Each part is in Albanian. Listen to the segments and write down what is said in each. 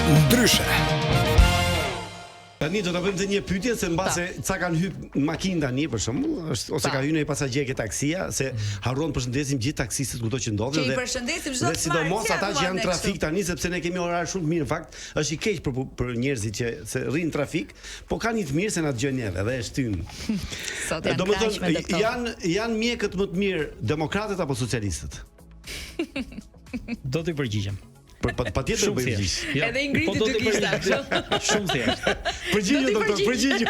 Ndryshe. Tani do ta bëjmë të një pyetje se mbase ca kanë hyp në makinë tani për shembull, ose ka hyrë një pasagjer ke taksia, se harron përshëndesim gjithë taksistët kudo që ndodhen dhe përshëndesim çdo të sidomos ata që janë në trafik tani, sepse ne kemi orar shumë të mirë. Në fakt, është i keq për njerëzit që se rrin trafik, po kanë një të mirë se na dëgjojnë neve dhe e shtyn. Sot janë janë mjekët më të mirë demokratët apo socialistët? Do t'i përgjigjem. Patjetër përgjigj. Edhe Ingridi dy kishta. Shumë thjesht. Përgjigju doktor, përgjigju.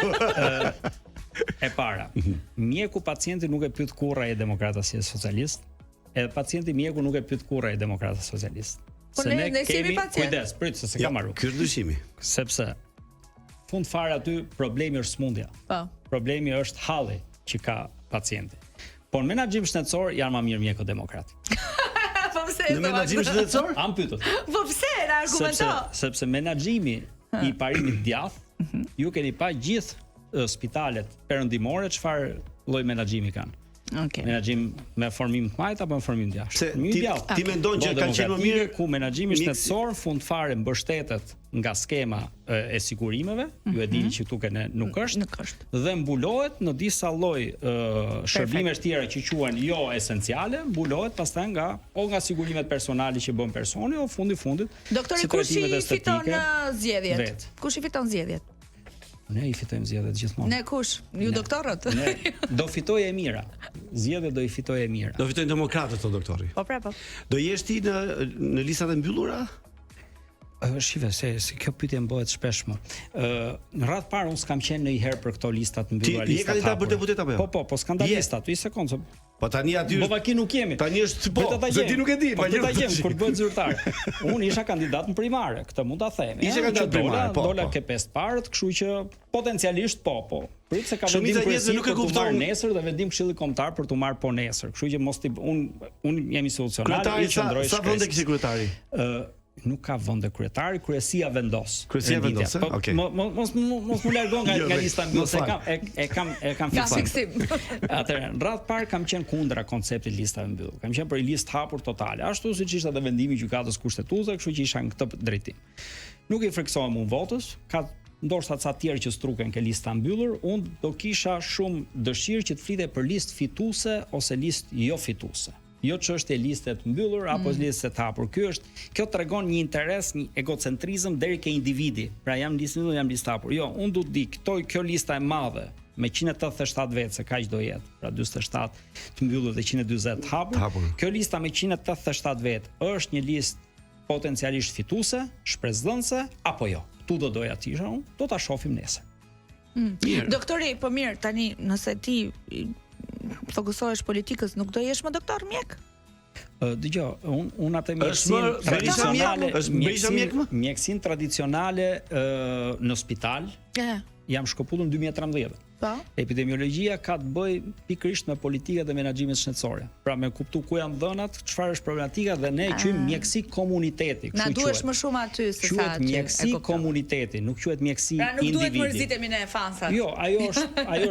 E para, mjeku pacienti nuk e pyet kurrë ai demokrat as socialist, edhe pacienti mjeku nuk e pyet kurrë ai demokrat as socialist. Se ne kemi kujdes, prit se kam marrë. Ky është dyshimi. Sepse fund fare aty problemi është smundja. Po. Problemi është halli që ka pacienti. Po në menaxhim shëndetësor janë më mirë mjekët demokrat. Në menaxhim shëndetësor? Am pyetur. Po pse na argumento? Sepse menaxhimi i parimit djath, ju keni pa gjithë spitalet perëndimore çfarë lloj menaxhimi kanë. Okej. Menaxhim me formim të majt apo me formim djathtë? Ti mendon që kanë qenë më mirë ku menaxhimi shëndetësor fund fare mbështetet nga skema e sigurimeve, ju e dini që këtu nuk është, dhe mbulohet në disa lloj shërbimesh tjera që quhen jo esenciale, mbulohet pastaj nga sigurimet personale që bën personi o fundit. Doktori, kush i fiton zgjedhjet? Kush i fiton zgjedhjet? Ne i fitojmë zgjedhjet gjithmonë. Ne kush? Ju doktorët? Ne do fitojë e mira. Zgjedhjet do i fitojë e mira. Do fitojnë demokratët o doktori. Po. Do jesh ti në listat e mbyllura? Shive, se kjo pyetje më bëhet shpesh më. Në radh parë unë s'kam qenë ndonjëherë për këto listat mbyllura. Ti je kandidat për deputet apo jo? Po, skandalista, një sekondë. Po tani aty Po vaki nuk jemi. Tani është se ti nuk e di, po ta jem kur bëhet zyrtar. Unë isha kandidat në primare, këtë mund ta them. Isha kandidat primare, po. Dola ke 5 parët, kështu që potencialisht po. Prit se ka vendim kryesor nuk e kupton nesër dhe vendim këshilli kombëtar për të marrë po nesër. Kështu që mos ti unë jam institucional, i qëndroj. Sa vende kishte kryetari? Nuk ka vende kryetari, kryesia vendos. Kryesia vendos, okay. Mos më largon nga lista mbyll, se kam fiksim. Atëherë, në radh parë kam qenë kundra konceptit listave mbyll. Kam qenë për listë hapur totale, ashtu siç ishte edhe vendimi i gjykatës kushtetuese, kështu që isha në këtë drejtim. Nuk i friksohem unë votës, ka ndoshta ca të tjerë që struken ke lista mbyllur, unë do kisha shumë dëshirë që të flitej për listë fituese ose listë jo fituese. Jo çështje liste të mbyllur apo liste të hapur. Kjo tregon një interes, një egocentrizëm deri ke individi. Pra jam listë mbyllur, jam listë hapur. Jo, unë do të di, kjo lista e madhe me 187 vetë, se kaq do jetë. Pra 47 të mbyllur dhe 140 të hapur. Kjo lista me 187 vetë është një listë potencialisht fituese, shpresdhënëse apo jo. Tu do doja të isha unë, do ta shohim nesër. Doktori, po mirë, tani nëse ti fokusohesh politikës, nuk do jesh më doktor mjek? Dëgjoj, unë atë mjekësinë tradicionale në spital jam shkëputur në 2013. Epidemiologjia ka të bëjë pikërisht me politikën dhe menaxhimin shëndetësor. Pra me kuptu ku janë dhënat, çfarë është problematika dhe ne quajmë mjekësi komuniteti. Na duhesh më shumë aty se sa quhet mjekësi komuniteti, nuk quhet mjekësi individi. Pra nuk duhet mërzitemi ne fansat. Jo, ajo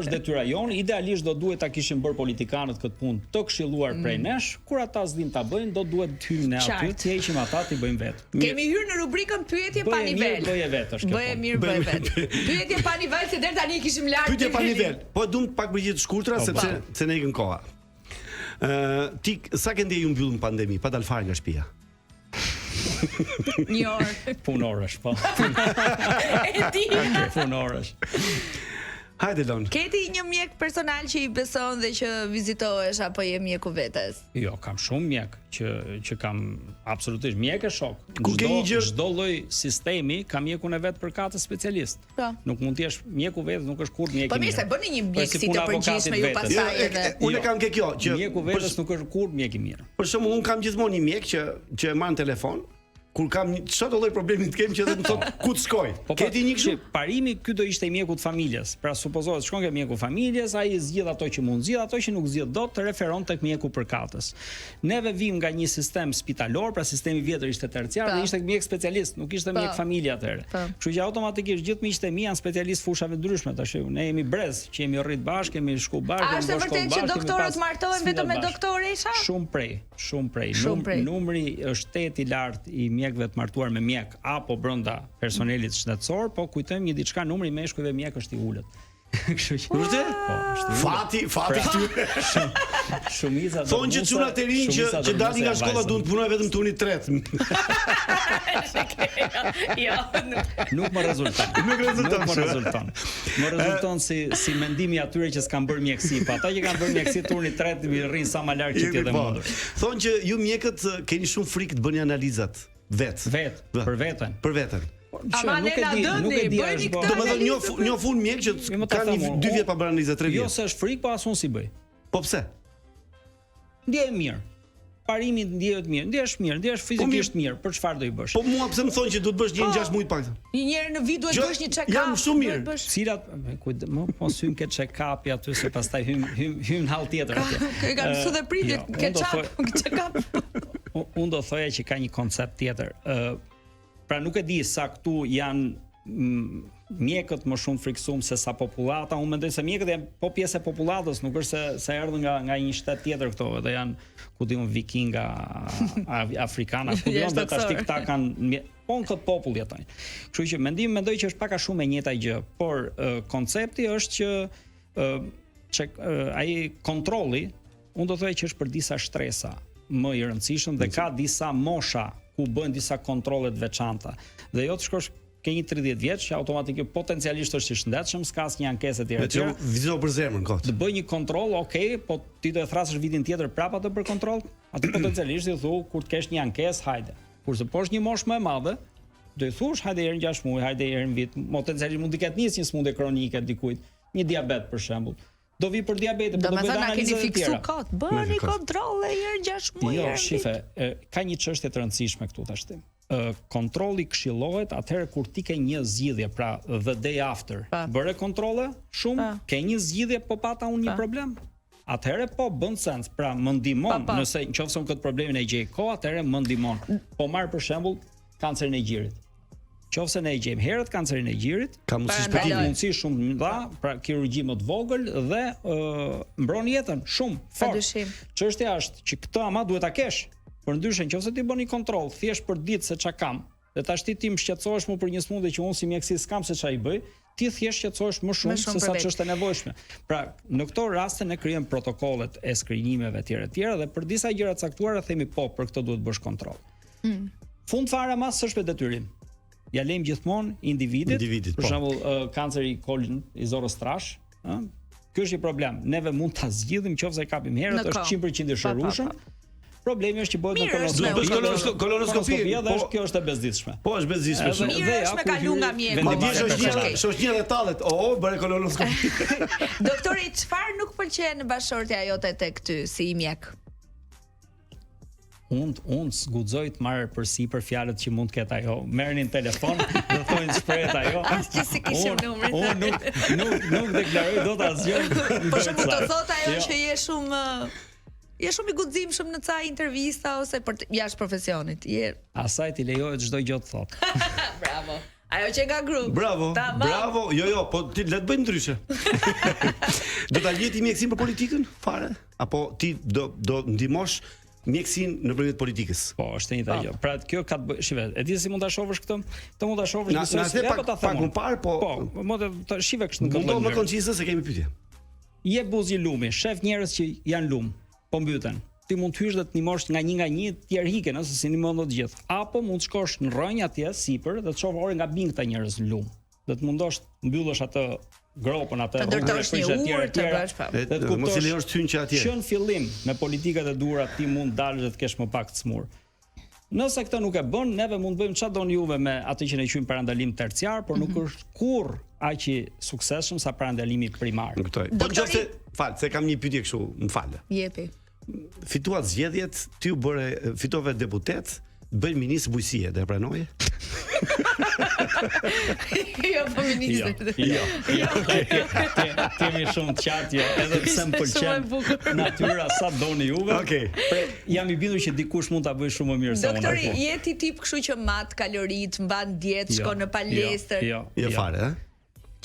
është detyra jon. Idealisht do duhet ta kishin bërë politikanët këtë punë të këshilluar prej nesh, kur ata s'din ta bëjnë, do duhet të hyjnë ne aty, të heqim ata ti bëjmë vetë. Kemi hyrë në rubrikën pyetje pa nivel. Bëje vetë është kjo. Bëje mirë, bëje vetë. Pyetje pa nivel se deri tani kishim larg. Pa nivel. Po duam pak përgjigje të shkurtra sepse ne ikën koha. Ti sa ke ndjeju mbyll në pandemi, pa dal fare nga shtëpia? Një orë. Punorësh, po. E di. Punorësh. Hajde Lon. Keti një mjek personal që i beson dhe që vizitohesh apo je mjeku vetes? Jo, kam shumë mjek që kam absolutisht mjek e shok. Çdo lloj sistemi ka mjekun e vet për katë specialist. Nuk mund të jesh mjeku vetes, nuk është kurrë mjek i mirë. Po mirë, se bëni një mjekësi të përgjithshme ju pastaj edhe. Unë kam ke kjo që mjeku vetes nuk është kurrë mjek i mirë. Për shembull, un kam gjithmonë një mjek që e marr në telefon. Kur kam çdo lloj problemi të kem që edhe më thot ku të shkoj. Keti një kështu? Parimi ky do ishte i mjekut familjes. Pra supozohet shkon ke mjeku familjes, ai zgjidh ato që mund zgjidh, ato që nuk zgjidh dot të referon tek mjeku përkatës. Neve vim nga një sistem spitalor, pra sistemi i vjetër ishte terciar dhe ishte mjek specialist, nuk ishte mjek familje atëherë. Kështu që automatikisht gjithë miqtë e mi janë specialistë fushave ndryshme tash. Ne jemi brez, që jemi rrit bashkë, kemi shku bashkë, kemi bashkë. A është vërtet që doktorët martohen vetëm me doktorë isha? Shumë prej. Numri është 8 i lartë i mjekëve të martuar me mjek apo brenda personelit shtetësor, po kujtojmë një diçka, numri i meshkujve mjek është i ulët. Kështu që Fati këtu. Shumica do thonë që çunat e rinj që dalin nga shkolla duan të punojnë vetëm turnin 3. Jo, Nuk më rezulton. Më rezulton si mendimi atyre që s'kan bërë mjeksi, pa ata që kanë bërë mjeksi turni 3 rrin sa më larg që ti dhe mundur. Thonë që ju mjekët keni shumë frikë të bëni analizat për veten. Për veten. Nuk e di është po. Domethënë një fund mjek që kanë 2 vjet pa bërë analizë, 3 vjet. Jo se është frikë, po as unë si bëj. Po pse? Ndjehem mirë. Parimi ndjehet mirë, ndjehesh fizikisht mirë, për çfarë do i bësh? Po mua pse më thonë që duhet bësh një 6 muaj pak. Një herë në vit duhet bësh një check-up. Jam shumë mirë. Cilat më mos hym ke check-upi aty se pastaj hym në hall tjetër atje. E kanë mësuar dhe pritjet, check-up. Unë do thoya që ka një koncept tjetër. Pra nuk e di sa këtu janë mjekët më shumë friksuar se sa popullata. Unë mendoj se mjekët janë po pjesë e popullatës, nuk është se erdhën nga një shtet tjetër këto, edhe janë ku diun vikinga afrikana, ku diun vetë ashtu këta kanë po në këtë popull jetojnë. Kështu që mendoj që është pak a shumë e njëjta gjë, por koncepti është që ai kontrolli, unë do të thoj që është për disa shtresa më i rëndësishëm dhe ka disa mosha ku bëhen disa kontrolle të veçanta. Dhe jo të shkosh ke një 30 vjeç që automatikisht potencialisht është i shëndetshëm, s'ka asnjë ankesë etj. Vetëm vizito për zemrën kot. Të bëj një kontroll, okay, po ti do e thrasësh vitin tjetër prapë atë për kontroll? Atë potencialisht i thu kur të kesh një ankesë, hajde. Kurse po është një moshë më e madhe, do i thush hajde herën 6 muaj, hajde herën vit, potencialisht mund të ketë nisë një smundje kronike dikujt, një diabet për shembull. Do vi për diabetin, po do bëj analizë të tjera. Bëni kontrolle herë 6 muaj. Jo, shife, ka një çështje të rëndësishme këtu tash. Kontrolli këshillohet atëherë kur ti ke një zgjidhje, pra the day after. Bëre kontrolle shumë, ke një zgjidhje, po pata unë një problem. Atëherë po bën sens, pra më ndihmon, nëse nëse këtë problemin e gjej kohë, atëherë më ndihmon. Po marr për shembull kancerin e gjirit. Qofse ne e gjejmë herët kancerin e gjirit, ka mundësi shumë të mëdha, pra kirurgji më të vogël dhe mbron jetën shumë fort. Çështja është që këtë ama duhet ta kesh. Por ndryshe nëse ti bën një kontroll thjesht për ditë se ç'a kam, dhe tash ti më shqetësohesh më për një smundje që unë si mjeksi s'kam se ç'a i bëj, ti thjesht shqetësohesh më shumë se sa ç'është e nevojshme. Pra, në këto raste ne krijojmë protokollet e skrinimeve etj dhe për disa gjëra të caktuara themi po, për këtë duhet bësh kontroll. Fund fare mas s'është me detyrim. Ja lejmë gjithmonë individit për shembull kanceri i kolin i zorrës trash, ëh. Ky është një problem. Neve mund ta zgjidhim nëse e kapim herët, është 100% i shërueshëm. Problemi është që bëhet në kolonoskopi dhe kjo është e bezdisshme. Po, është bezdisshme. Mirë është me kalu nga mjeku. Shoqënia dhe tallet, bëre kolonoskopi. Doktori, çfarë nuk pëlqen në bashortja jote tek ty si i mjek? Unë s'guxoj të marr përsipër fjalët që mund të ketë ajo. Merrni në telefon, do thonë shprehet ajo. Asgjë si kishim numrin. Unë nuk deklaroj dot asgjë. Po shumë të thotë ajo që je shumë i guximshëm në ca intervista ose jashtë profesionit. Asaj ti lejohet çdo gjë të thotë. Bravo. Ajo që nga grup. Bravo. Jo, po ti le të bëjmë ndryshe. Do ta ljeti mjeksin për politikën? Fare? Apo ti do ndihmosh mjeksin nëpërmjet politikës? Po, është një gjë. Pra kjo ka të bëjë, shive, e di si mund ta shohësh këtë? Të mund ta shohësh pak më parë, po. Po, mund të shive kështu në këtë. Mund të më koncisë se kemi pyetje. Je buzi lumi, shef njerëz që janë lum, po mbyten. Ti mund të hysh dhe të ndihmosh nga një tjerë hiken, ose si ndihmon të gjithë. Apo mund të shkosh në rrënjë atje sipër dhe të shohësh orë nga bing këta njerëz lum. Dhe të mundosh të mbyllësh atë gropën atë të ndërtosh një urë të bësh pa. Dhe mos i lejosh të hyjnë që atje. Që në fillim me politikat e duhura ti mund dalësh dhe të kesh më pak të smur. Nëse këtë nuk e bën, neve mund të bëjmë çfarë doni juve me atë që ne quajmë parandalim terciar, por nuk është kurrë aq i suksesshëm sa parandalimi primar. Kuptoj. Po nëse se kam një pyetje kështu, më fal. Jepi. Fituat zgjedhjet, ti u bëre fitove deputet, bën ministër bujqësie, do e pranoje? Jo, po ministër. Jo. Kemi shumë të qartë, edhe pse më pëlqen natyra sa doni juve. Okej. Jam i bindur që dikush mund ta bëjë shumë më mirë se unë. Doktori, je ti tip kështu që mat kalorit, mban dietë, shkon në palestër. Jo fare, ëh.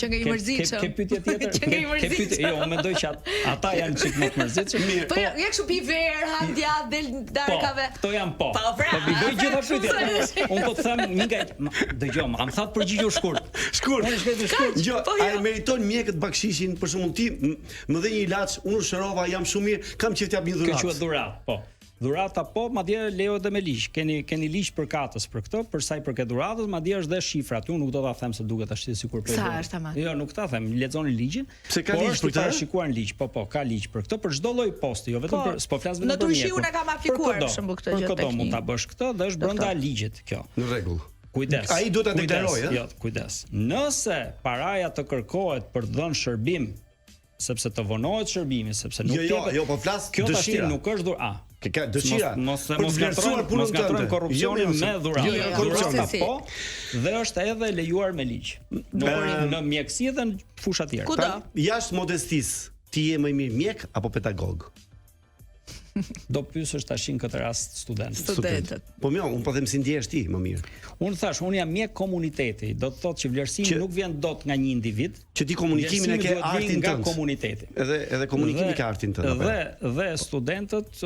Që nga i mërzitshëm. Ke pyetje tjetër? Që nga i mërzitshëm. Jo, unë mendoj që ata janë çik më të mërzitshëm. Po ja kështu pi ver, handja del darkave. Këto janë po. Po i bëj gjitha pyetjet. Unë po të them një nga dëgjoj, më tha të përgjigjur shkurt. Shkurt. Jo, a e meriton mjekët bakshishin, për shembull ti më dhe një ilaç, unë shërova, jam shumë mirë, kam qejf t'jap një dhuratë. Kjo quhet dhuratë, po. Dhurata po, madje lejohet edhe me ligj. Keni ligj për katës për këtë, për sa i përket dhuratës, madje është dhe shifra. Unë nuk do ta them se duket ashtu sikur po. Sa është ama? Jo, nuk ta them. Lexoni ligjin. Pse ka ligj për këtë? Parashikuar në ligj. Po, ka ligj për këtë, për çdo lloj posti, jo vetëm për, s'po flas vetëm për mjekun. Në Turqi unë kam aplikuar për shembull këtë gjë. Për këto mund ta bësh këtë dhe është brenda ligjit kjo. Në rregull. Kujdes. Ai duhet ta deklarojë, Jo, kujdes. Nëse paraja të kërkohet për dhënë shërbim, sepse të vonohet shërbimi, sepse nuk Jo, po flas kjo dëshira. Nuk është dhurë. Ka dëshira. Mos ngatrojmë korrupsionin me dhuratë. Dhurata po, dhe është edhe lejuar me ligj. Në mjekësi dhe në fusha tjera. Kudo? Jashtë modestisë, ti je më i mirë mjek apo pedagog? Do pyesësh tashin këtë rast studentët. Po mirë, unë po them si ndjehesh ti më mirë. Unë thash, unë jam mjek komuniteti. Do të thotë që vlerësimi nuk vjen dot nga një individ, që ti komunikimin e ke artin tënd. Nga komuniteti. Edhe komunikimi ka artin tënd. Dhe studentët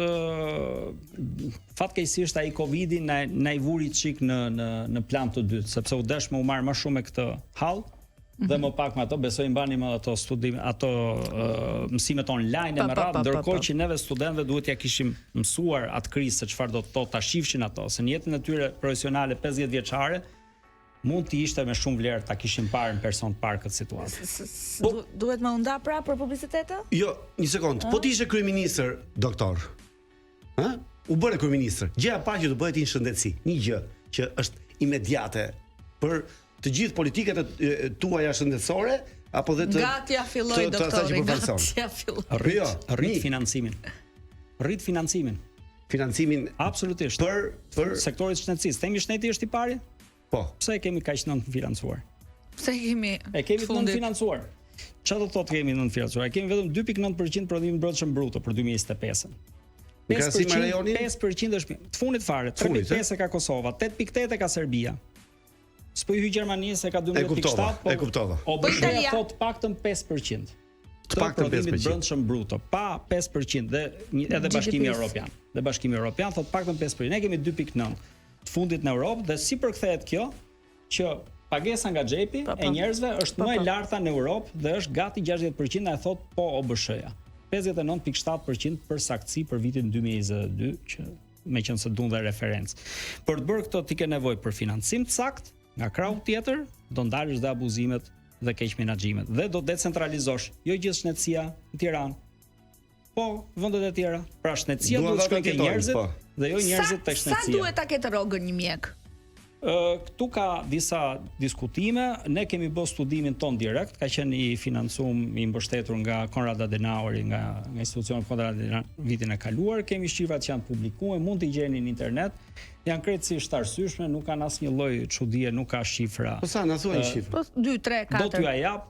fatkeqësisht ai Covidi na i vuri çik në plan të dytë, sepse u desh më u marr më shumë me këtë hall. Dhe më pak me ato, besoj mbani më ato studime, ato mësimet online me radhë, ndërkohë që neve studentëve duhet ja kishim mësuar atë krizë se çfarë do të thotë ta shifshin ato, se në jetën e tyre profesionale 50 vjeçare mund të ishte me shumë vlerë ta kishim parë në person të parë këtë situatë. Duhet më nda pra për publicitetë? Jo, një sekond. Po ti ishe kryeministër, doktor. Ë? U bëre kryeministër. Gjëja e parë që do bëhet në shëndetësi, një gjë që është imediate për të gjithë politikat tuaja shëndetësore apo dhe të Gati ja filloi doktori, gati ja filloi. Rrit financimin. Rrit financimin. Financimin absolutisht. Për sektorit shëndetësisë. Themi shteti është i pari? Po. Pse e kemi kaq nën financuar? Pse kemi? E kemi nën financuar. Çfarë do thotë kemi nën financuar? Kemi vetëm 2.9% prodhimit brendshëm bruto për 2025-ën. 5% është të fundit fare, 3.5 ka Kosova, 8.8 ka Serbia. S'po i hy Gjermania se ka 12.7, po e kuptova. Po Italia thot paktën 5%. Të paktën 5% brendshëm bruto, pa 5% dhe edhe Bashkimi Evropian. Dhe Bashkimi Evropian thot paktën 5%. Ne kemi 2.9 të fundit në Europë dhe si përkthehet kjo që pagesa nga xhepi e njerëzve është më e larta në Europë dhe është gati 60% e thot po OBSH-ja. 59.7% për saktësi për vitin 2022 që meqense duan dhe referencë. Për të bërë këto ti ke nevojë për financim të saktë, nga krahu tjetër do ndalësh dhe abuzimet dhe keq menaxhimet dhe do decentralizosh, jo gjithë shëndetësia në Tiranë. Po, vendet e tjera. Pra shëndetësia duhet të shkojë ke njerëzit dhe jo njerëzit tek shëndetësia. Sa duhet ta ketë rrogën një mjek? Këtu ka disa diskutime, ne kemi bërë studimin ton direkt, ka qenë i financuar, i mbështetur nga Konrad Adenauer, nga institucioni Konrad Adenauer vitin e kaluar, kemi shifrat që janë publikuar, mund t'i gjeni në internet, janë krejtësisht arsyeshme, nuk kanë asnjë lloj çudie, nuk ka shifra. Po sa na thuaj shifra? Po 2, 3, 4. Do t'ju jap,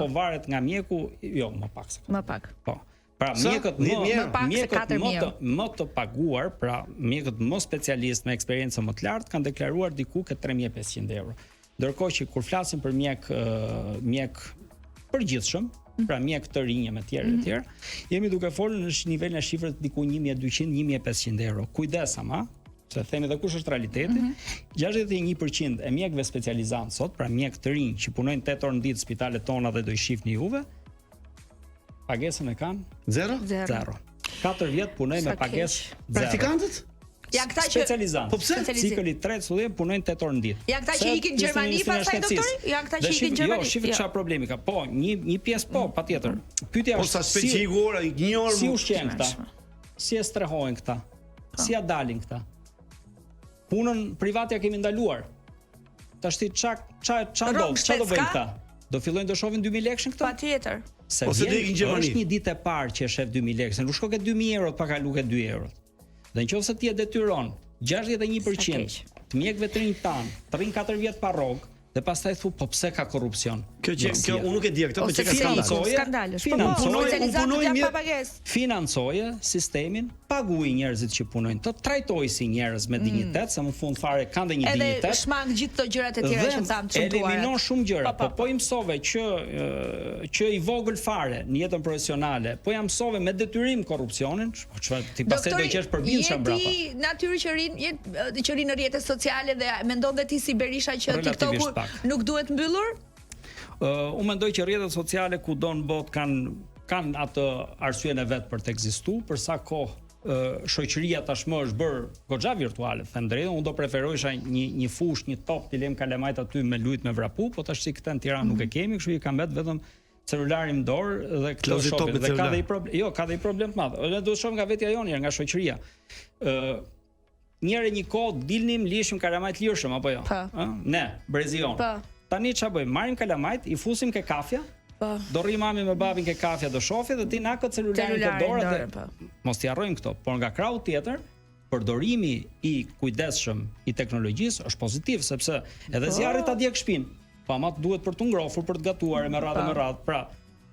po varet nga mjeku, jo, më pak se. Më pak. Po. Pra mjekët më të paguar, pra mjekët më specialistë me eksperiencë më të lartë kanë deklaruar diku ke 3.500 euro. Ndërkohë që kur flasim për mjek përgjithshëm, pra mjek të rinj me tjerë, jemi duke folur në nivelin e shifrës diku 1.200-1.500 euro. Kujdes ama, se themi dhe kush është realiteti, 61% e mjekëve specializantë sot, pra mjek të rinj që punojnë 8 orë në ditë spitalet tona dhe do i shihni juve, pagesën e kanë 0. 4 vjet punoj me pagesë 0. Praktikantët? Ja këta që specializantë. Po pse? Cikli 3 studiem punojnë 8 orë në ditë. Ja këta që ikin në Gjermani pastaj doktori? Ja këta që ikin në Gjermani. Jo, shifë çfarë problemi ka. Po, një pjesë po, patjetër. Pyetja është sa specifikore, një orë si ushqen këta? Si e strehojnë këta? Si ja dalin këta? Punën private ja kemi ndaluar. Tash ti ç'a do bëjnë këta? Do fillojnë të shohin 2000 lekë këta? Patjetër. Ose do ikin në Gjermani. Është një ditë e parë që e shef 2000 lekë, se nuk shko ke 2000 euro pa kalu ke 2 euro. Dhe nëse ti e detyron 61% të mjekëve të rinj tan, të rrin 4 vjet pa rrogë, dhe pastaj thu po pse ka korrupsion. Kjo unë nuk e di këtë, po që ka skandal. Financoje sistemin paguaj njerëzit që punojnë, të trajtoj si njerëz me dinjitet, se në fund fare kanë dhe një dinjitet. Edhe shmang gjithë këto gjërat e tjera që thamë të shëmtuara. Eliminon shumë gjëra, po i mësove që i vogël fare në jetën profesionale, po ja mësove me detyrim korrupsionin, çfarë ti pastaj do qesh përbindshëm brapa. Ti natyrë që rin në rrjetet sociale dhe mendon dhe ti si Berisha që TikToku nuk duhet mbyllur? Unë mendoj që rrjetet sociale kudo në botë kanë atë arsyen e vet për të ekzistuar, për sa kohë shoqëria tashmë është bërë goxha virtuale, them drejtën, unë do preferoisha një fushë, një top të lëm kalamajt aty me lut me vrapu, po tash si këtë në Tiranë nuk e kemi, kështu i kam vetëm celularin në dorë dhe këto shopet dhe ka dhe i problem. Jo, ka dhe i problem të madh. Ne duhet shohim nga vetja jonë, nga shoqëria. Një kohë dilnim, lishim kalamajt lirshëm apo jo? Ne, brezion. Tani ç'a bëjmë? Marrim kalamajt, i fusim ke kafja. Do rri mami me babin ke kafja do shofi dhe ti na këtë celularin ke dorë dhe mos t'i harrojmë këto, por nga krau tjetër përdorimi i kujdesshëm i teknologjisë është pozitiv sepse edhe zjarri ta djeg shtëpinë, pa ama duhet për të ngrofur, për të gatuar me radhë. Pra,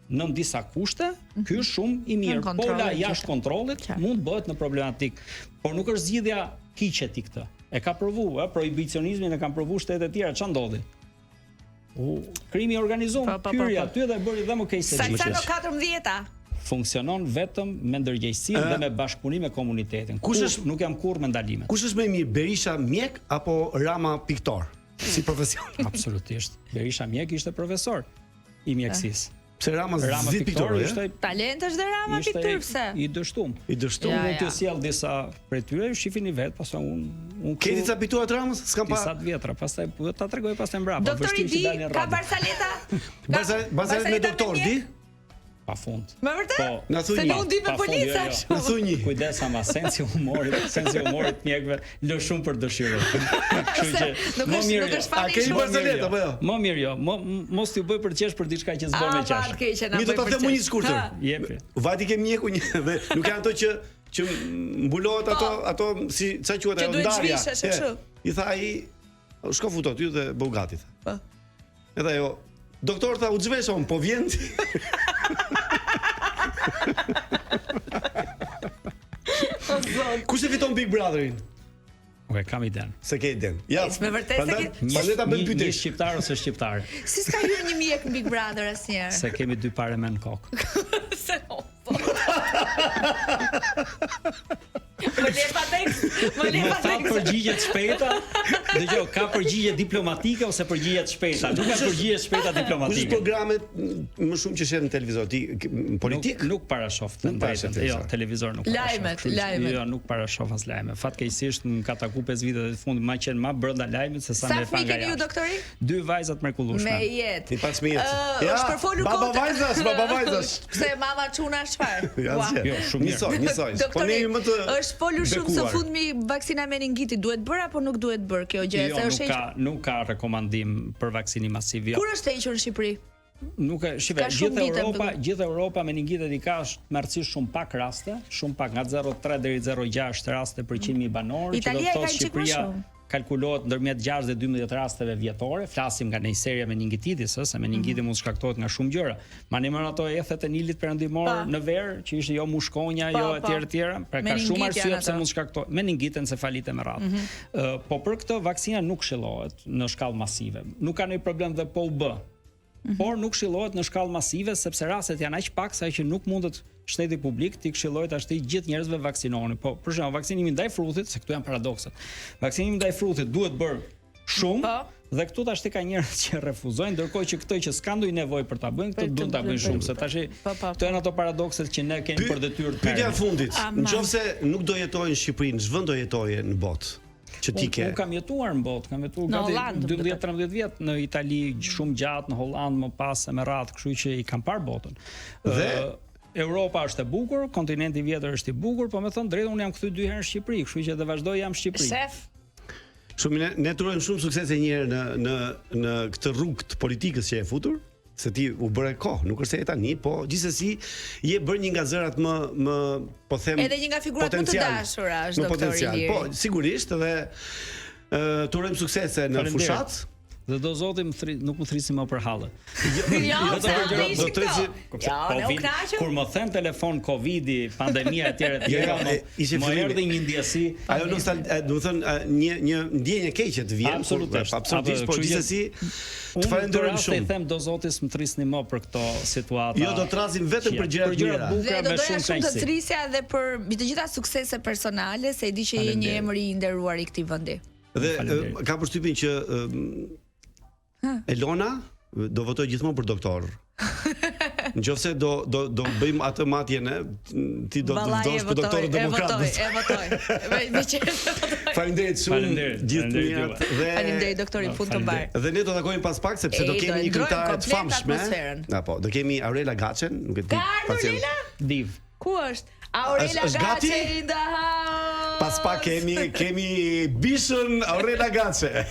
në disa kushte, ky është shumë i mirë. Po la jashtë kontrollit mund bëhet në problematik, por nuk është zgjidhja kiqet i këtë. E ka provuar, prohibicionizmin e kanë provuar shtetet e tjera, ç'a ndodhi? Krimi organizuar, hyrja aty dhe bëri dhe më keq se gjithë. Sa në 14-a? Funksionon vetëm me ndërgjegjësinë dhe me bashkëpunim me komunitetin. Nuk jam kurrë me ndalime. Kush është më i mirë, Berisha mjek apo Rama piktor? Si profesion? Absolutisht. Berisha mjek ishte profesor i mjekësisë. Pse Rama zit piktor ishte talent është dhe Rama piktor pse? I dështum. Mund të sjell disa prej tyre, shifini vet, pastaj unë keni ca piktura të Ramës? S'kam pa. Disa vjetra, pastaj do ta tregoj pastaj mbrapa. Doktori Di, ka Barsaleta? Barsaleta me doktor Di? Pafund. Me vërtet? Se nuk di me polica. Na thuni. Kujdes ama sensi humorit mjekëve lë shumë për dëshirën. Kështu që më mirë. A keni Barsaleta apo jo? Më mirë jo. Mos t'ju bëj për qesh për diçka që s'bën me qesh. Mi do ta them një shkurtër. Jepi. Vati ke mjeku një dhe nuk janë ato që mbulohet ato si ç'a quhet ajo ndarja. I tha ai, shko futo aty dhe bëu gati. Edhe ajo, doktor tha u xhveshon, po vjen. Kush e fiton Big Brotherin? Okej, kam iden. Se ke iden. Ja. Me vërtet se ke. Pandeta bën pyetje. Një shqiptar ose shqiptar. Si s'ka hyrë një mjek në Big Brother asnjëherë? Se kemi dy parë me në kokë. Se Më lepa tekst. Përgjigje të shpejta. Dëgjoj, ka përgjigje diplomatike ose përgjigje të shpejta? Nuk ka përgjigje të shpejta diplomatike. Kush programet më shumë që shet në televizor? Ti politik? Nuk parashoh të drejtën. Jo, televizor nuk parashoh. Lajmet. Jo, nuk parashoh as lajme. Fatkeqësisht më ka taku 5 vite të fundit më qenë më brenda lajmit se sa më e pa nga jashtë. Sa fëmijë keni ju doktori? 2 vajzat mrekullueshme. Me jetë. Ti pas me jetë. Është përfolur kot. Baba vajzas. Pse mama çuna çfarë? Jo, shumë mirë. Njësoj. Po ne më të është folur shumë së fundmi vaksina meningitit duhet bërë apo nuk duhet bërë kjo gjë? Jo, nuk ka rekomandim për vaksinim masiv. Kur është hequr në Shqipëri? Nuk e shifë, gjithë Europa meningitet i ka mërësisht shumë pak raste, shumë pak nga 0,3 deri 0,6 raste për 100.000 banorë, që do të thotë Shqipëria kalkulohet ndërmjet 6 dhe 12 rasteve vjetore, flasim nga një seria meningititis, se meningiti mund shkaktohet nga shumë gjëra. Ma në mërë ato ethet e nilit perëndimor në verë, që ishte jo mushkonja, jo e tjera, pra ka shumë arsye pse mund shkaktohet meningit, encefalite me radhë. Po për këtë vaksina nuk këshillohet në shkallë masive. Nuk ka ndonjë problem dhe po u bë. Por nuk këshillohet në shkallë masive sepse rastet janë aq pak sa që nuk mundet shteti publik t'i këshillojë tash gjithë njerëzve vaksinoni. Po për shembull, vaksinimi ndaj frutit, se këtu janë paradoksat. Vaksinimi ndaj frutit duhet bërë shumë dhe këtu tash ka njerëz që refuzojnë, ndërkohë që këto që s'kan ndonjë nevojë për ta bëjnë, këto duan ta bëjnë shumë, se tash këto janë ato paradokset që ne kemi për detyrë të. Pyetja e fundit, nëse nuk do jetojë në Shqipëri, në ç'vend do jetojë në botë? Unë kam jetuar në botë, kam jetuar gati 12-13 vjet në Itali, shumë gjatë, në Hollandë më pas e me radhë, kështu që i kam parë botën. Dhe Europa është e bukur, kontinenti vjetër është i bukur, po me thënë drejtë unë jam kthy 2 herë në Shqipëri, kështu që dhe vazhdoj jam në Shqipëri. Shef. Shumë ne turojmë shumë suksese një herë në këtë rrugë të politikës që e futur. Se ti u bëre kohë, nuk është se e tani, po gjithsesi je bërë një nga zërat më po them edhe një nga figurat më të dashura është doktori Iliri. Po, sigurisht dhe turojmë suksese në fushat. Dhe do zoti nuk më thrisim më për hallë. Kur më thën telefon Covidi, pandemia etj më erdhi një ndjesi. Ajo do të thënë një ndjenjë e keqe të vjen. Absolutisht, po gjithsesi të falenderojmë shumë. Unë them do zotis më thrisni më për këto situata. Jo, do të rasim vetëm për gjëra të mira. Dhe do doja shumë të thrisja edhe për mbi të gjitha suksese personale, se e di që je një emër i nderuar i këtij vendi. Dhe ka përshtypjen që Elona do votoj gjithmonë për doktor. Nëse do bëjmë atë matjen ti do të votosh për doktorët demokratët. E votoj. Faleminderit shumë gjithë mirat dhe faleminderit doktori fund të mbar. Dhe ne do takojmë pas pak sepse do kemi një këngëtare të famshme. Apo, do kemi Aurela Gaçen, nuk e di. Aurela? Div. Ku është? Aurela Gaçen in the house. Pas pak kemi bishën Aurela Gaçe.